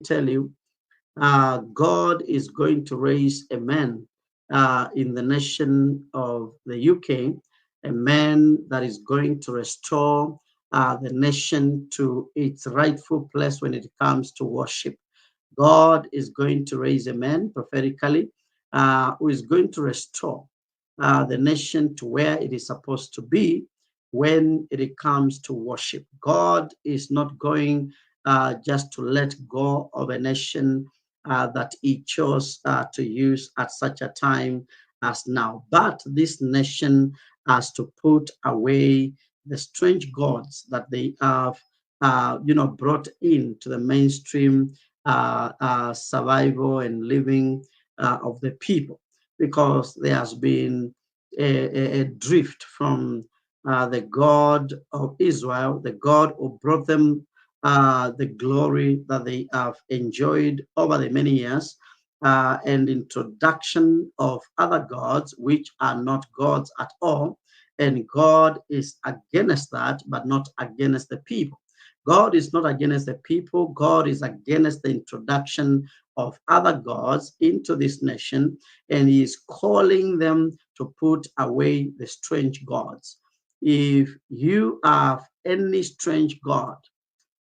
tell you, God is going to raise a man in the nation of the UK, a man that is going to restore the nation to its rightful place when it comes to worship. God is going to raise a man prophetically who is going to restore the nation to where it is supposed to be when it comes to worship. God is not going just to let go of a nation that he chose to use at such a time as now. But this nation has to put away the strange gods that they have, brought into the mainstream survival and living of the people, because there has been a drift from the God of Israel, the God who brought them the glory that they have enjoyed over the many years, and introduction of other gods which are not gods at all. And God is against that, but not against the people. God is not against the people. God is against the introduction of other gods into this nation, and he is calling them to put away the strange gods. If you have any strange god,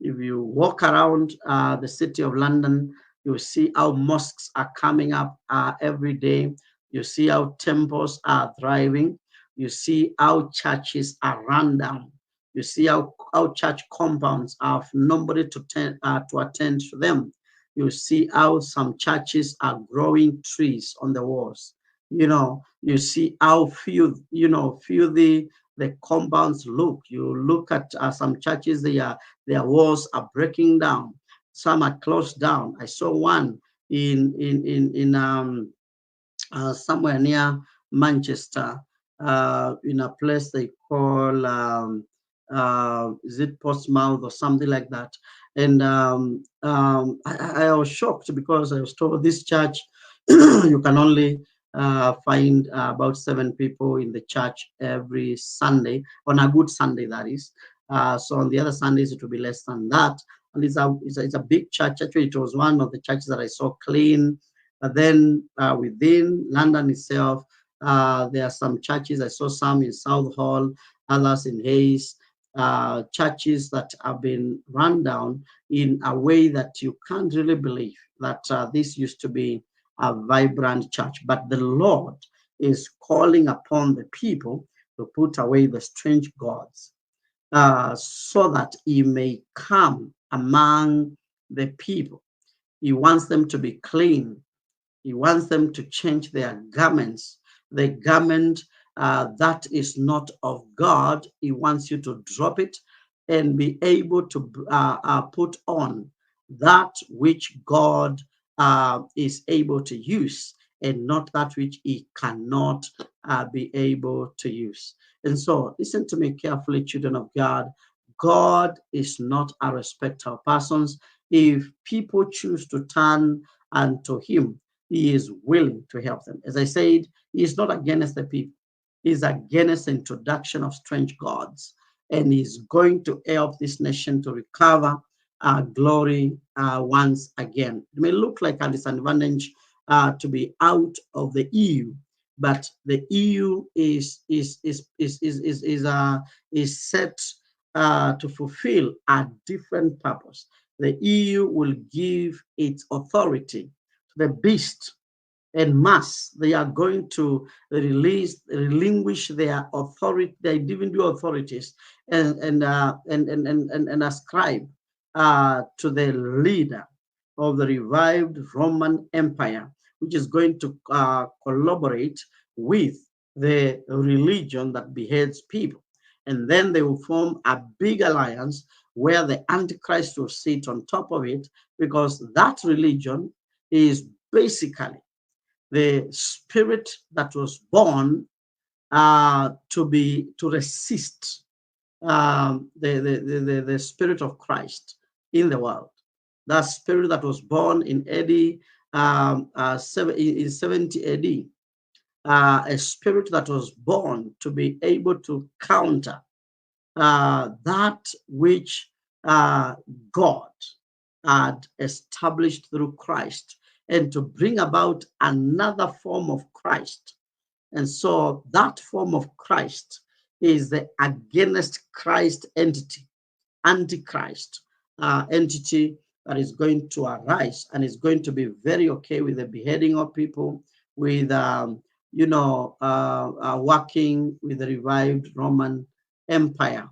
if you walk around the city of London, you see how mosques are coming up every day. You see how temples are thriving. You see how churches are run down. You see how church compounds have nobody to attend to them. You see how some churches are growing trees on the walls. You see how few the compounds look. You look at some churches, their walls are breaking down. Some are closed down. I saw one in somewhere near Manchester, in a place they call is it Portsmouth or something like that. And I was shocked because I was told this church you can only find about 7 people in the church every Sunday, on a good Sunday, that is. So on the other Sundays, it will be less than that. And it's a big church. Actually, it was one of the churches that I saw clean. But then within London itself, there are some churches. I saw some in Southall, others in Hayes, churches that have been run down in a way that you can't really believe that this used to be a vibrant church. But the Lord is calling upon the people to put away the strange gods, so that he may come among the people. He wants them to be clean. He wants them to change their garments. The garment that is not of God, he wants you to drop it and be able to put on that which God is able to use, and not that which he cannot be able to use. And so, listen to me carefully, children of God. God is not a respecter of persons. If people choose to turn unto him, he is willing to help them. As I said, he is not against the people. He is against the introduction of strange gods. And he's going to help this nation to recover glory once again. It may look like a disadvantage to be out of the EU, but the EU is set to fulfill a different purpose. The EU will give its authority to the beast and mass. They are going to relinquish their authority, their individual authorities, and ascribe to the leader of the revived Roman Empire, which is going to collaborate with the religion that beheads people. And then they will form a big alliance where the Antichrist will sit on top of it, because that religion is basically the spirit that was born to resist the spirit of Christ in the world. That spirit that was born in AD in 70 AD, a spirit that was born to be able to counter that which God had established through Christ, and to bring about another form of Christ. And so that form of Christ is the against Christ entity, antichrist entity that is going to arise and is going to be very okay with the beheading of people, with working with the revived Roman Empire.